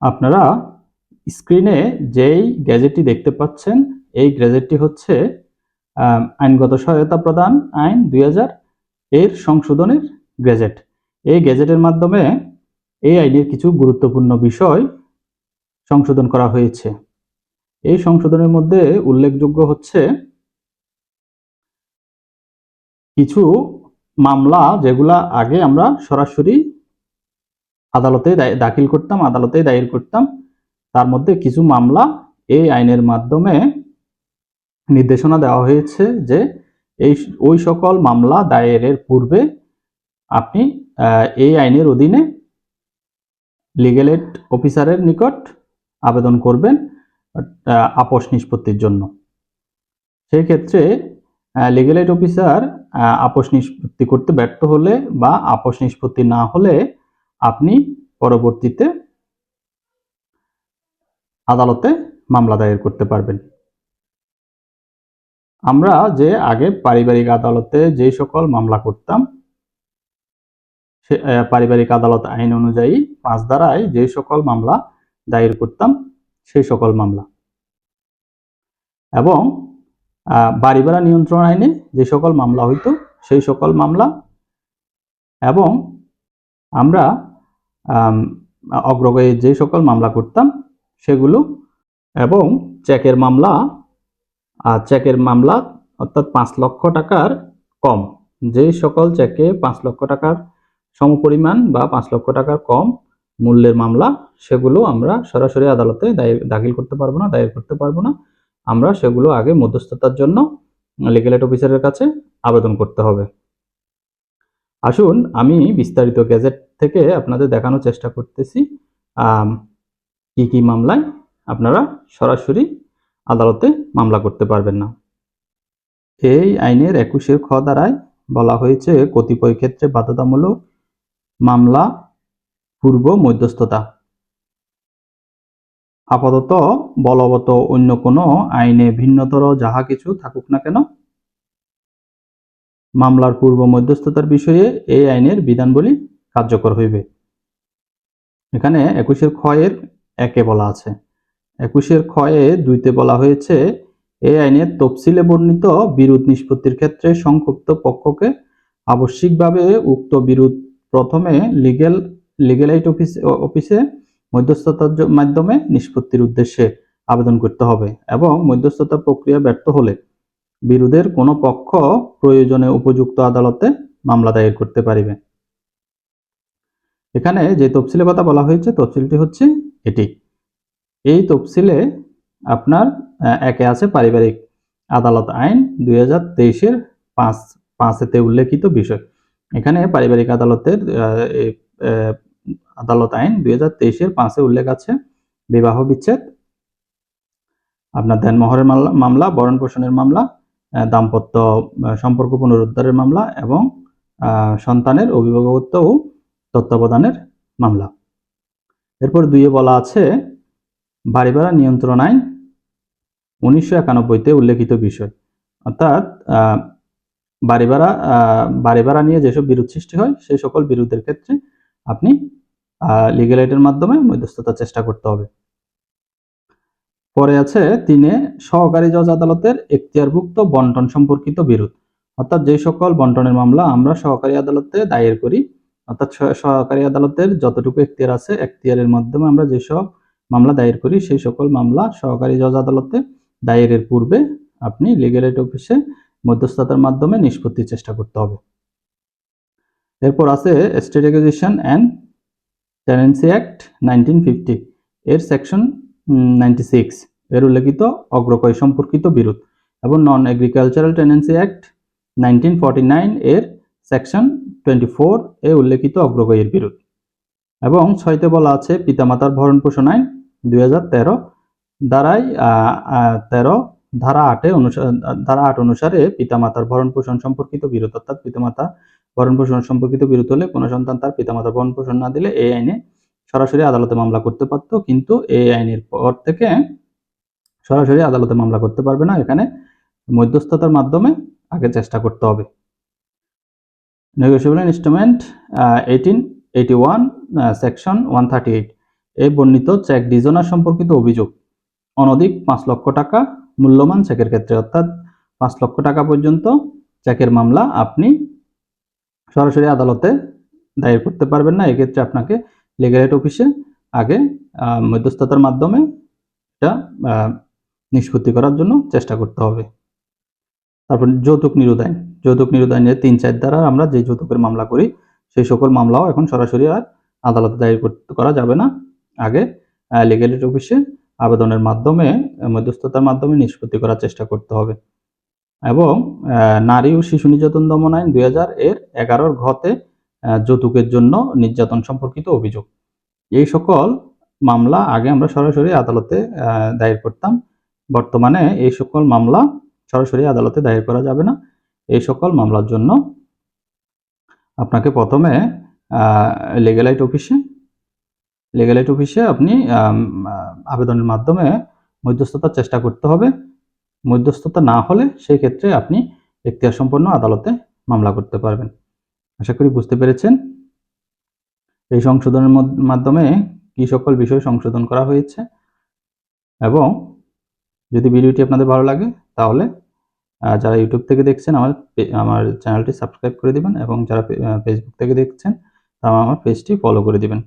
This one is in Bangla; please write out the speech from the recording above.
আপনারা স্ক্রিনে যেই গ্যাজেটটি দেখতে পাচ্ছেন এই গ্যাজেটটি হচ্ছে আইনগত সহায়তা প্রদান আইন 2000 এর সংশোধনের গ্যাজেট। এই গ্যাজেটের মাধ্যমে এই আইনের কিছু গুরুত্বপূর্ণ বিষয় সংশোধন করা হয়েছে। এই সংশোধনের মধ্যে উল্লেখযোগ্য হচ্ছে কিছু মামলা যেগুলা আগে আমরা সরাসরি আদালতে দাখিল করতাম, আদালতে দায়ের করতাম, তার মধ্যে কিছু মামলা এই আইনের মাধ্যমে নির্দেশনা দেওয়া হয়েছে যে ওই সকল মামলা দায়েরের পূর্বে আপনি এই আইনের অধীনে লিগ্যাল এইড অফিসারের নিকট আবেদন করবেন আপোষ নিষ্পত্তির জন্য। সেই ক্ষেত্রে লিগ্যাল এইড অফিসার আপোষ নিষ্পত্তি করতে ব্যর্থ হলে বা আপোষ নিষ্পত্তি না হলে আপনি পরবর্তীতে আদালতে মামলা দায়ের করতে পারবেন। আমরা যে আগে পারিবারিক আদালতে যে সকল মামলা করতাম, পারিবারিক আদালত আইন অনুযায়ী 5 ধারায় যে সকল মামলা দায়ের করতাম সেই সকল মামলা, এবং বাড়ি ভাড়া নিয়ন্ত্রণ আইনে যে সকল মামলা হইতো সেই সকল মামলা, এবং আমরা অগ্রগয়ে যে সকল মামলা করতাম সেগুলো, এবং চেকের মামলা অর্থাৎ 5 লক্ষ টাকার কম, যে সকল চেকে 5 লক্ষ টাকার সমপরিমাণ বা 5 লক্ষ টাকার কম মূল্যের মামলা, সেগুলো আমরা সরাসরি আদালতে দাখিল করতে পারবো না, দায়ের করতে পারবো না। আমরা সেগুলো আগে মধ্যস্থতার জন্য লিগ্যাল এইড অফিসারের কাছে আবেদন করতে হবে। আসুন আমি বিস্তারিত গ্যাজেট থেকে আপনাদের দেখানোর চেষ্টা করতেছি কি কি মামলায় আপনারা সরাসরি আদালতে মামলা করতে পারবেন না। এই আইনের 21 খ ধারায় বলা হয়েছে কতিপয় ক্ষেত্রে বাধ্যতামূলক মামলা পূর্ব মধ্যস্থতা। আপাতত বলবৎ অন্য কোনো আইনে ভিন্নতর যাহা কিছু থাকুক না কেন, মামলার পূর্ব মধ্যস্থতার বিষয়ে এই আইনের বিধানবলী কার্যকর হইবে। এখানে 21 খ এর 1 এ বলা আছে। 21 খ এ 2 তে বলা হয়েছে এই আইনের তফসিলে বর্ণিত বিরোধ নিষ্পত্তির ক্ষেত্রে সংক্ষুব্ধ পক্ষকে আবশ্যিকভাবে উক্ত বিরোধ প্রথমে লিগ্যাল এইড অফিসে মধ্যস্থতার মাধ্যমে নিষ্পত্তির উদ্দেশ্যে আবেদন করতে হবে, এবং মধ্যস্থতা প্রক্রিয়া ব্যর্থ হলে বিরোধের কোনো পক্ষ প্রয়োজনে উপযুক্ত আদালতে মামলা দায়ের করতে পারিবে। এখানে যে তফসিলের কথা বলা হয়েছে তফসিলটি হচ্ছে এটি। এই তফসিলে আপনার 1 আছে পারিবারিক আদালত আইন 2023 এর 5 উল্লেখিত বিষয়। এখানে পারিবারিক আদালতের আদালত আইন 2023 এর 5 উল্লেখ আছে বিবাহ বিচ্ছেদ, আপনার দেনমোহরের মামলা, ভরণ পোষণের মামলা, দাম্পত্য সম্পর্ক পুনরুদ্ধারের মামলা, এবং সন্তানের অভিভাবকত্ব ও তত্ত্বাবধানের মামলা। এরপর 2 এ বলা আছে বাড়ি ভাড়া নিয়ন্ত্রণ আইন 1991 উল্লেখিত বিষয়, অর্থাৎ বাড়ি ভাড়া নিয়ে যেসব বিরোধ সৃষ্টি হয় সেই সকল বিরোধের ক্ষেত্রে আপনি লিগ্যাল এইডের মাধ্যমে মধ্যস্থতার চেষ্টা করতে হবে। পরে আছে 3 এ সহকারী জজ আদালতের এখতিয়ারভুক্ত বন্টন সম্পর্কিত বিরোধ, অর্থাৎ যে সকল বন্টনের মামলা আমরা সহকারী আদালতে দায়ের করি, অর্থাৎ সহকারী আদালতের যতটুকু এখতিয়ার আছে এখতিয়ারের মাধ্যমে আমরা যেসব মামলা দায়ের করি সেই সকল মামলা সহকারী জজ আদালতে দায়েরের পূর্বে আপনি লিগ্যাল এইড অফিসে মধ্যস্থতার মাধ্যমে নিষ্পত্তির চেষ্টা করতে হবে। এরপর আছে state acquisition and tenancy act 1950 এর সেকশন 96 এর উল্লেখিত অগ্রক্রয় সম্পর্কিত বিরোধ, এবং নন এগ্রিকালচারাল টেনেন্সি অ্যাক্ট 1949 এর সেকশন 24 এ উল্লেখিত অগ্রক্রয়ের বিরোধ। এবং 6 তে বলা আছে পিতামাতার ভরণ পোষণ আইন 2013 ধারায় 13 ধারা 8 অনুসারে পিতামাতার ভরণ পোষণ সম্পর্কিত বিরোধ, অর্থাৎ পিতামাতা ভরণ পোষণ সম্পর্কিত বিরোধ হলে কোনো সন্তান তার পিতামাতার ভরণ পোষণ না দিলে এই আইনে সরাসরি আদালতে মামলা করতে পারত, কিন্তু এই আইনের পর থেকে সরাসরি আদালতে মামলা করতে পারবে না, এখানে মধ্যস্থতার মাধ্যমে আগে চেষ্টা করতে হবে। নেগোশিয়েবল ইনস্ট্রুমেন্ট 1881 সেকশন 138 এই বর্ণিত চেক ডিজনার সম্পর্কিত অভিযোগ অনধিক 5 লক্ষ টাকা মূল্যমান চেকের ক্ষেত্রে, অর্থাৎ 5 লক্ষ টাকা পর্যন্ত চেকের মামলা আপনি সরাসরি আদালতে দায়ের করতে পারবেন না। এক্ষেত্রে আপনাকে লিগ্যাল এইড অফিসে আগে মধ্যস্থতার মাধ্যমে এটা নিষ্পত্তি করার জন্য চেষ্টা করতে হবে। তারপর যৌতুক নিরোধ আইন। যৌতুক নিরোধ আইনের 3-4 ধারা আমরা যে যৌতুকের মামলা করি সেই সকল মামলাও এখন সরাসরি আর আদালতে দায়ের করা যাবে না। আগে লিগ্যাল এইড অফিসে আবেদনের মাধ্যমে মধ্যস্থতার মাধ্যমে নিষ্পত্তি করার চেষ্টা করতে হবে। এবং নারী ও শিশু নির্যাতন দমন আইন 2000 এর 11 ঘতে যৌতুকের জন্য নির্যাতন সম্পর্কিত অভিযোগ। এই সকল মামলা আগে আমরা সরাসরি আদালতে দায়ের করতাম। বর্তমানে এই সকল মামলা সরাসরি আদালতে দায়ের করা যাবে না। এই সকল মামলার জন্য আপনাকে প্রথমে লিগ্যাল এইড অফিসে আপনি আবেদনের মাধ্যমে মধ্যস্থতার চেষ্টা করতে হবে। মধ্যস্থতা না হলে সেই ক্ষেত্রে আপনি এখতিয়ার সম্পন্ন আদালতে মামলা করতে পারবেন। আশা করি বুঝতে পেরেছেন এই সংশোধনের মাধ্যমে কি সকল বিষয় সংশোধন করা হয়েছে। এবং যদি ভিডিওটি আপনাদের ভালো লাগে তাহলে যারা ইউটিউব থেকে দেখছেন আমার চ্যানেলটি সাবস্ক্রাইব করে দিবেন, এবং যারা ফেসবুক থেকে দেখছেন তারা আমার পেজটি ফলো করে দিবেন।